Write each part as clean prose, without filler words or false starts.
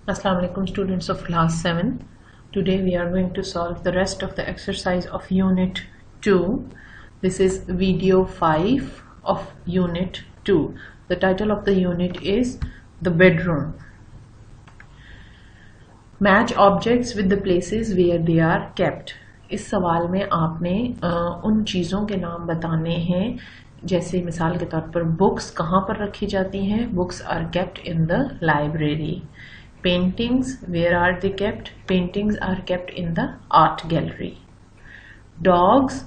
Assalamu alaikum students of class 7. Today we are going to solve the rest of the exercise of unit 2. This is video 5 of unit 2. The title of the unit is the bedroom. Match objects with the places where they are kept. इस सवाल में आपने उन चीज़ों के नाम बताने हैं, जैसे मिसाल के तौर पर बुक्स कहाँ पर रखी जाती हैं. Books are kept in the library. Paintings, where are they kept? Paintings are kept in the art gallery. Dogs,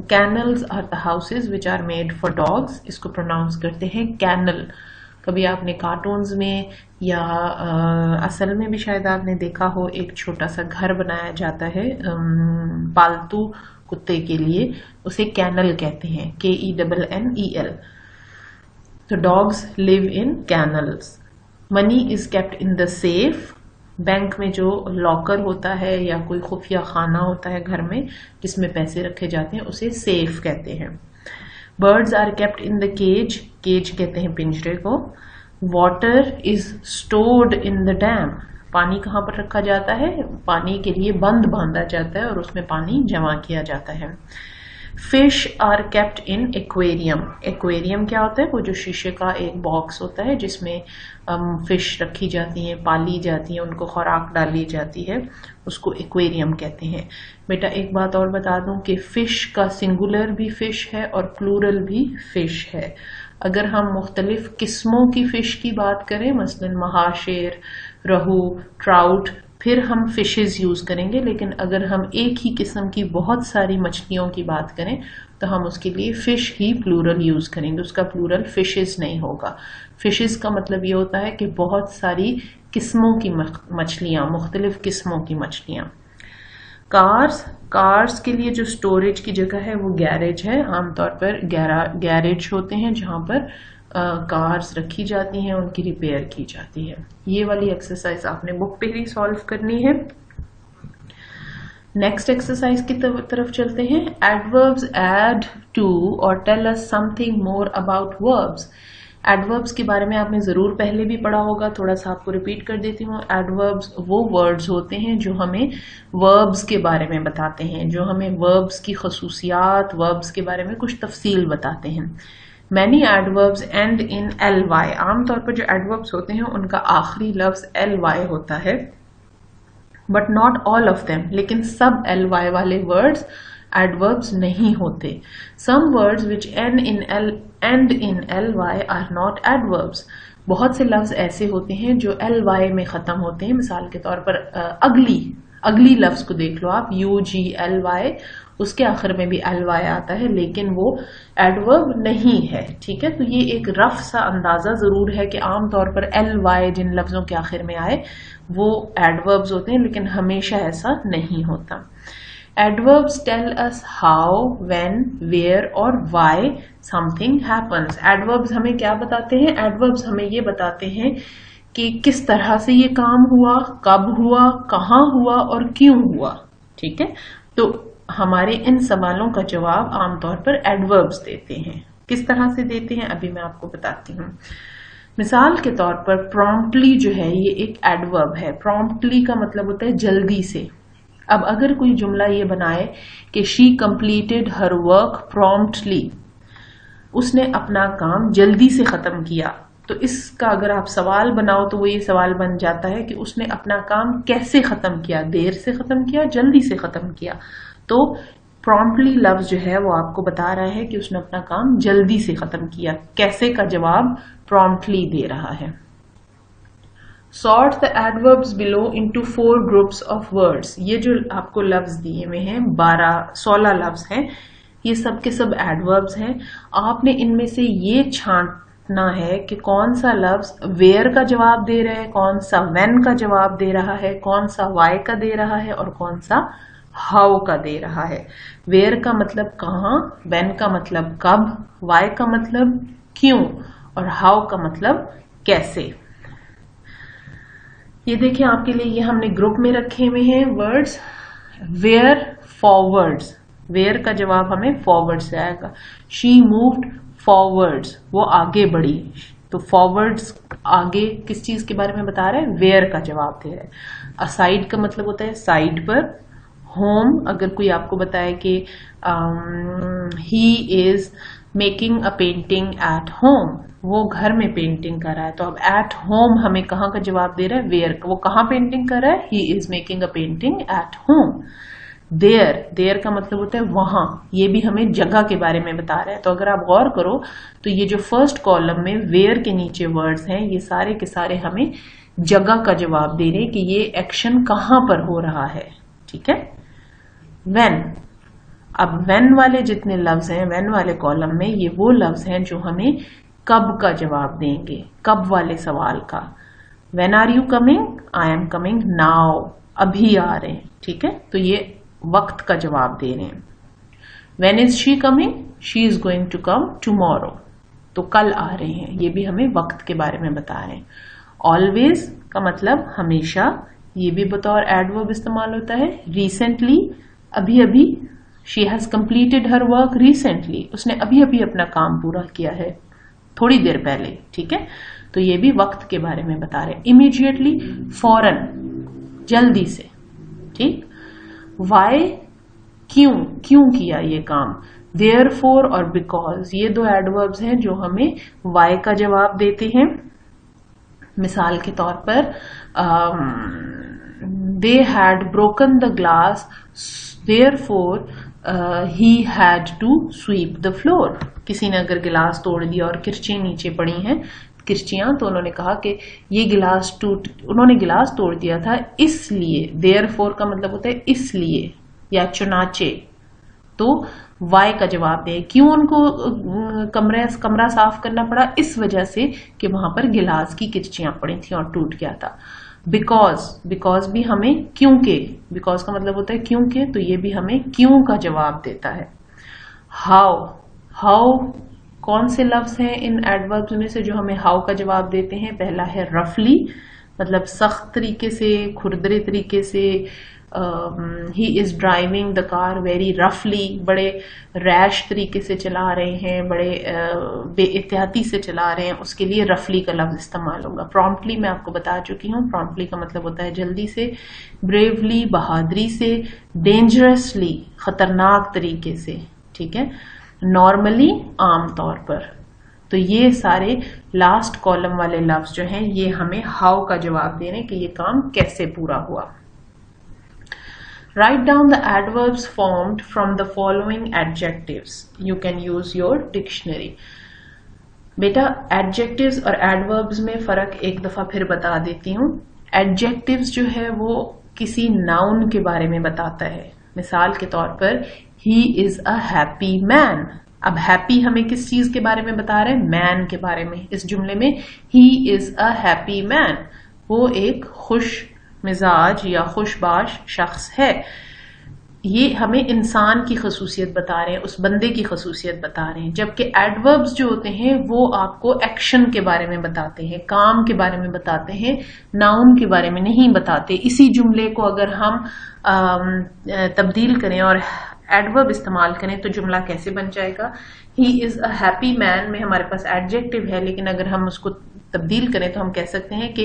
kennels are the houses which are made for dogs. इसको pronounce करते हैं kennel. कभी आपने कार्टून्स में या असल में भी शायद आपने देखा हो, एक छोटा सा घर बनाया जाता है पालतू कुत्ते के लिए, उसे कैनल कहते हैं, KENNEL. So dogs live in kennels. Money is kept in the safe. Bank में जो लॉकर होता है या कोई खुफिया खाना होता है घर में जिसमें पैसे रखे जाते हैं, उसे सेफ कहते हैं. Birds are kept in the cage. Cage कहते हैं पिंजरे को. Water is stored in the dam. पानी कहाँ पर रखा जाता है? पानी के लिए बंद बांधा जाता है और उसमें पानी जमा किया जाता है. Fish are kept in aquarium. Aquarium क्या होता है? वो जो शीशे का एक बॉक्स होता है जिसमें फिश रखी जाती हैं, पाली जाती हैं, उनको खुराक डाली जाती है, उसको एक्वेरियम कहते हैं. बेटा एक बात और बता दूं कि फिश का सिंगुलर भी फिश है और प्लूरल भी फिश है. अगर हम मुख्तलिफ किस्मों की फिश की बात करें, मसलन महाशेर, रहू, ट्राउट, फिर हम फिशेस यूज करेंगे. लेकिन अगर हम एक ही किस्म की बहुत सारी मछलियों की बात करें तो हम उसके लिए फिश ही प्लूरल यूज करेंगे, उसका प्लूरल फिशेस नहीं होगा. फिशेस का मतलब ये होता है कि बहुत सारी किस्मों की मछलियां, मुख्तलिफ किस्मों की मछलियां. कार्स के लिए जो स्टोरेज की जगह है वो गैरेज है. आमतौर पर गैरेज होते हैं जहां पर कार्स रखी जाती हैं, उनकी रिपेयर की जाती है. ये वाली एक्सरसाइज आपने बुक पे ही सॉल्व करनी है. नेक्स्ट एक्सरसाइज की तरफ चलते हैं. एडवर्ब्स ऐड टू और tell us something more about verbs. Adverbs के बारे में आपने जरूर पहले भी पढ़ा होगा, थोड़ा सा आपको रिपीट कर देती हूँ. एडवर्ब्स वो वर्ड्स होते हैं जो हमें वर्ब्स के बारे में बताते हैं, जो हमें वर्ब्स की खसूसियात, वर्ब्स के बारे में कुछ तफसील बताते हैं. Many adverbs end in ly. आमतौर पर जो adverbs होते हैं उनका आखिरी लफ्ज ly होता है, but not all of them. लेकिन सब ly वाले words adverbs नहीं होते. Some words which end in ly are not adverbs. बहुत से लफ्ज ऐसे होते हैं जो ly में खत्म होते हैं. मिसाल के तौर पर अगली लफ्ज को देख लो आप, UGLY, उसके आखिर में भी ly आता है लेकिन वो एडवर्ब नहीं है. ठीक है, तो ये एक रफ सा अंदाजा जरूर है कि आमतौर पर ly जिन लफ्जों के आखिर में आए वो एडवर्ब्स होते हैं, लेकिन हमेशा ऐसा नहीं होता. Adverbs tell us how, when, where और व्हाई समथिंग हैपन्स. एडवर्ब्स हमें क्या बताते हैं? एडवर्ब्स हमें ये बताते हैं कि किस तरह से ये काम हुआ, कब हुआ, कहाँ हुआ और क्यों हुआ. ठीक है, तो हमारे इन सवालों का जवाब आमतौर पर एडवर्ब्स देते हैं. किस तरह से देते हैं अभी मैं आपको बताती हूँ. मिसाल के तौर पर प्रॉम्प्टली जो है ये एक एडवर्ब है. प्रॉम्प्टली का मतलब होता है जल्दी से. अब अगर कोई जुमला ये बनाए कि she completed her work promptly, उसने अपना काम जल्दी से खत्म किया, तो इसका अगर आप सवाल बनाओ तो वो ये सवाल बन जाता है कि उसने अपना काम कैसे खत्म किया, देर से खत्म किया, जल्दी से खत्म किया. तो प्रॉम्प्टली लफ्ज जो है वो आपको बता रहा है कि उसने अपना काम जल्दी से खत्म किया. कैसे का जवाब प्रॉम्प्टली दे रहा है. Sort the adverbs below into 4 groups of words. ये जो आपको लफ्ज दिए हुए हैं 16 लफ्ज हैं, ये सब के सब एडवर्ब्स हैं. आपने इनमें से ये छांटना है कि कौन सा लफ्ज वेयर का जवाब दे रहा है, कौन सा व्हेन का जवाब दे रहा है, कौन सा व्हाई का दे रहा है और कौन सा हाउ का दे रहा है. वेयर का मतलब कहाँ, व्हेन का मतलब कब, व्हाई का मतलब क्यों और हाउ का मतलब कैसे. ये देखिए आपके लिए ये हमने ग्रुप में रखे हुए हैं वर्ड्स. वेयर फॉरवर्ड्स, वेयर का जवाब हमें फॉरवर्ड से आएगा. शी मूव्ड फॉरवर्ड्स, वो आगे बढ़ी, तो फॉरवर्ड्स आगे किस चीज के बारे में बता रहा है, वेयर का जवाब दे रहा है। असाइड का मतलब होता है साइड पर। होम, अगर कोई आपको बताए कि ही is making a painting at home, वो घर में पेंटिंग कर रहा है, तो अब एट होम हमें कहाँ का जवाब दे रहा है, वेयर। वो कहाँ पेंटिंग कर रहा है, he is making a painting at home. There का मतलब होता है वहां, ये भी हमें जगह के बारे में बता रहा है। तो अगर आप गौर करो तो ये जो फर्स्ट कॉलम में वेयर के नीचे वर्ड्स हैं, ये सारे के सारे हमें जगह का जवाब दे रहे हैं कि ये एक्शन कहां पर हो रहा है। ठीक है। व्हेन, अब व्हेन वाले जितने लफ्ज हैं व्हेन वाले कॉलम में, ये वो लफ्ज हैं जो हमें कब का जवाब देंगे, कब वाले सवाल का। When are you coming, I am coming now, अभी आ रहे हैं। ठीक है, तो ये वक्त का जवाब दे रहे हैं। When is she coming, she is going to come tomorrow, तो कल आ रहे हैं, ये भी हमें वक्त के बारे में बता रहे हैं। ऑलवेज का मतलब हमेशा, ये भी बतौर एडवर्ब इस्तेमाल होता है। रिसेंटली, अभी अभी। She has completed her work recently, उसने अभी अभी अपना काम पूरा किया है, थोड़ी देर पहले। ठीक है, तो ये भी वक्त के बारे में बता रहे हैं। इमीडिएटली, फौरन, जल्दी से। ठीक। वाई, क्यों, क्यों किया ये काम। देयरफॉर और बिकॉज, ये दो एडवर्ब्स हैं जो हमें वाई का जवाब देते हैं। मिसाल के तौर पर they had broken the glass, therefore he had to sweep the floor. किसी ने अगर गिलास तोड़ दिया और किरचियां नीचे पड़ी हैं, किरचियां, तो उन्होंने कहा कि ये गिलास उन्होंने गिलास तोड़ दिया था इसलिए। देयरफॉर का मतलब होता है इसलिए या चुनाचे। तो वाई का जवाब दे, क्यों उनको कमरा साफ करना पड़ा, इस वजह से कि वहां पर गिलास की किरचियां पड़ी थी और टूट गया था। बिकॉज भी हमें क्योंकि, बिकॉज का मतलब होता है क्योंकि, तो ये भी हमें क्यों का जवाब देता है। हाउ, कौन से लफ्ज हैं इन एडवर्ब्स में से जो हमें हाउ का जवाब देते हैं। पहला है रफली, मतलब सख्त तरीके से, खुरदरे तरीके से। He is driving the car very रफली, बड़े रैश तरीके से चला रहे हैं, बड़े बेएहतियाती से चला रहे हैं, उसके लिए रफली का लफ्ज इस्तेमाल होगा। प्रॉम्प्टली मैं आपको बता चुकी हूँ, प्रॉम्प्टली का मतलब होता है जल्दी से। ब्रेवली, बहादुरी से। डेंजरसली, खतरनाक तरीके से। ठीक है। नॉर्मली, आमतौर पर। तो ये सारे लास्ट कॉलम वाले लफ्ज जो हैं ये हमें हाउ का जवाब दे रहे हैं कि ये काम कैसे पूरा हुआ। Write down the adverbs formed from the following adjectives. You can use your dictionary. बेटा adjectives और adverbs में फर्क एक दफा फिर बता देती हूँ। Adjectives जो है वो किसी noun के बारे में बताता है। मिसाल के तौर पर he is a happy man. अब happy हमें किस चीज के बारे में बता रहे हैं, man के बारे में। इस जुमले में he is a happy man, वो एक खुश मिजाज या खुशबाश शख्स है। ये हमें इंसान की खसूसियत बता रहे हैं, उस बंदे की खसूसियत बता रहे हैं। जबकि एडवर्ब्स जो होते हैं वो आपको एक्शन के बारे में बताते हैं, काम के बारे में बताते हैं, नाउन के बारे में नहीं बताते। इसी जुमले को अगर हम तब्दील करें और एडवर्ब इस्तेमाल करें तो जुमला कैसे बन जाएगा। He is a happy man में हमारे पास एडजेक्टिव है, लेकिन अगर हम उसको तब्दील करें तो हम कह सकते हैं कि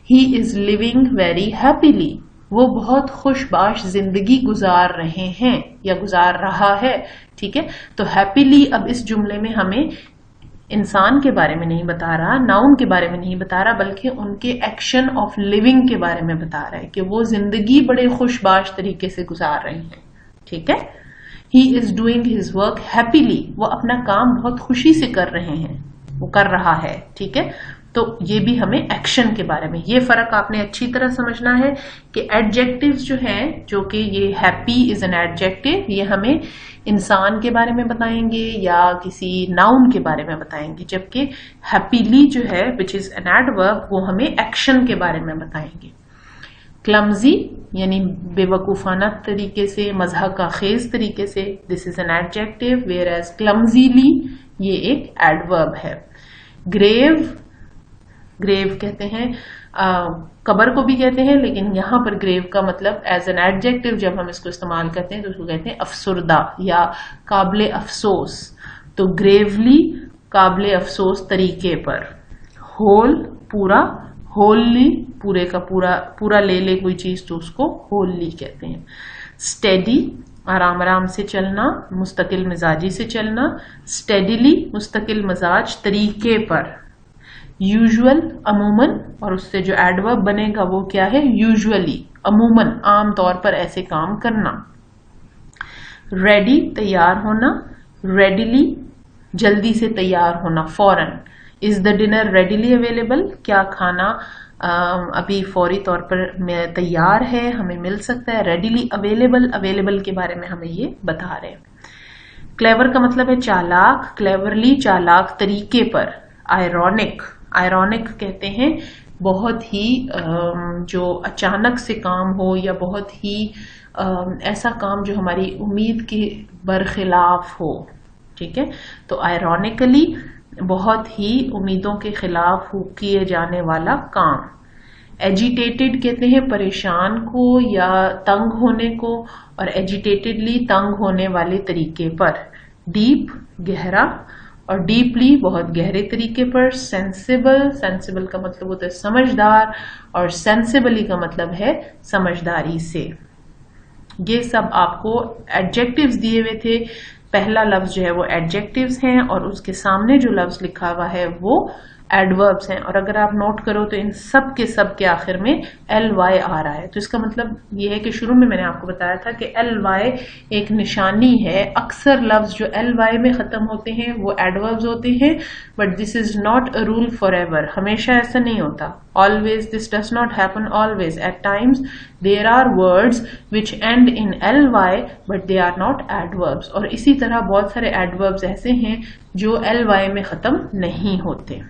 he is living very happily, वो बहुत खुशबाश जिंदगी गुजार रहे हैं या गुजार रहा है। ठीक है, तो हैप्पीली अब इस जुमले में हमें इंसान के बारे में नहीं बता रहा, नाउन के बारे में नहीं बता रहा, बल्कि उनके एक्शन ऑफ लिविंग के बारे में बता रहा है कि वो जिंदगी बड़े खुशबाश तरीके से गुजार रहे हैं। ठीक है, he is doing his work happily, वो अपना काम बहुत खुशी से कर रहे हैं, वो कर रहा है। ठीक है, तो ये भी हमें एक्शन के बारे में, ये फर्क आपने अच्छी तरह समझना है कि एडजेक्टिव्स जो हैं, जो कि ये हैप्पी इज एन एडजेक्टिव, ये हमें इंसान के बारे में बताएंगे या किसी नाउन के बारे में बताएंगे, जबकि हैप्पीली जो है विच इज एन एडवर्ब, वो हमें एक्शन के बारे में बताएंगे। क्लमजी यानी बेवकूफाना तरीके से, मज़हक खेज तरीके से, this is an adjective, whereas clumsily ये एक एडवर्ब है। ग्रेव कहते हैं, कब्र को भी कहते हैं, लेकिन यहां पर ग्रेव का मतलब एज एन एडजेक्टिव जब हम इसको इस्तेमाल करते हैं तो उसको कहते हैं अफसुर्दा या काबिले अफसोस। तो ग्रेवली काबिले अफसोस तरीके पर। whole पूरा, wholly पूरे का पूरा ले ले कोई चीज तो उसको wholly कहते हैं। steady आराम आराम से चलना, मुस्तकिल मिजाजी से चलना। steadily मुस्तकिल मिजाज तरीके पर। यूजुअल अमूमन, और उससे जो एडवर्ब बनेगा वो क्या है, यूजुअली, अमूमन, आम तौर पर ऐसे काम करना। रेडी तैयार होना, रेडिली जल्दी से तैयार होना, फौरन। Is the dinner readily available, क्या खाना अभी फौरी तौर पर तैयार है, हमें मिल सकता है। रेडिली अवेलेबल, अवेलेबल के बारे में हमें ये बता रहे हैं। क्लेवर का मतलब है चालाक, क्लेवरली चालाक तरीके पर। आयरॉनिक, आयरॉनिक कहते हैं बहुत ही जो अचानक से काम हो या बहुत ही ऐसा काम जो हमारी उम्मीद के बरखिलाफ हो, ठीक है। तो आयरॉनिकली बहुत ही उम्मीदों के खिलाफ किए जाने वाला काम। एजिटेटेड कहते हैं परेशान को या तंग होने को, और एजिटेटेडली तंग होने वाले तरीके पर। डीप गहरा, और डीपली बहुत गहरे तरीके पर। सेंसिबल, सेंसिबल का मतलब होता है समझदार, और सेंसिबली का मतलब है समझदारी से। ये सब आपको एडजेक्टिव्स दिए हुए थे। पहला लफ्ज जो है वो एडजेक्टिव्स हैं, और उसके सामने जो लफ्ज लिखा हुआ है वो एडवर्ब्स हैं। और अगर आप नोट करो तो इन सब के आखिर में ly आ रहा है। तो इसका मतलब ये है कि शुरू में मैंने आपको बताया था कि ly एक निशानी है। अक्सर लफ्ज जो ly में खत्म होते हैं वो एडवर्ब्स होते हैं, but this is not a rule for ever. हमेशा ऐसा नहीं होता। Always this does not happen always. At times there are words which end in ly but they are not adverbs. और इसी तरह बहुत सारे एडवर्ब्स ऐसे हैं जो ly में खत्म नहीं होते।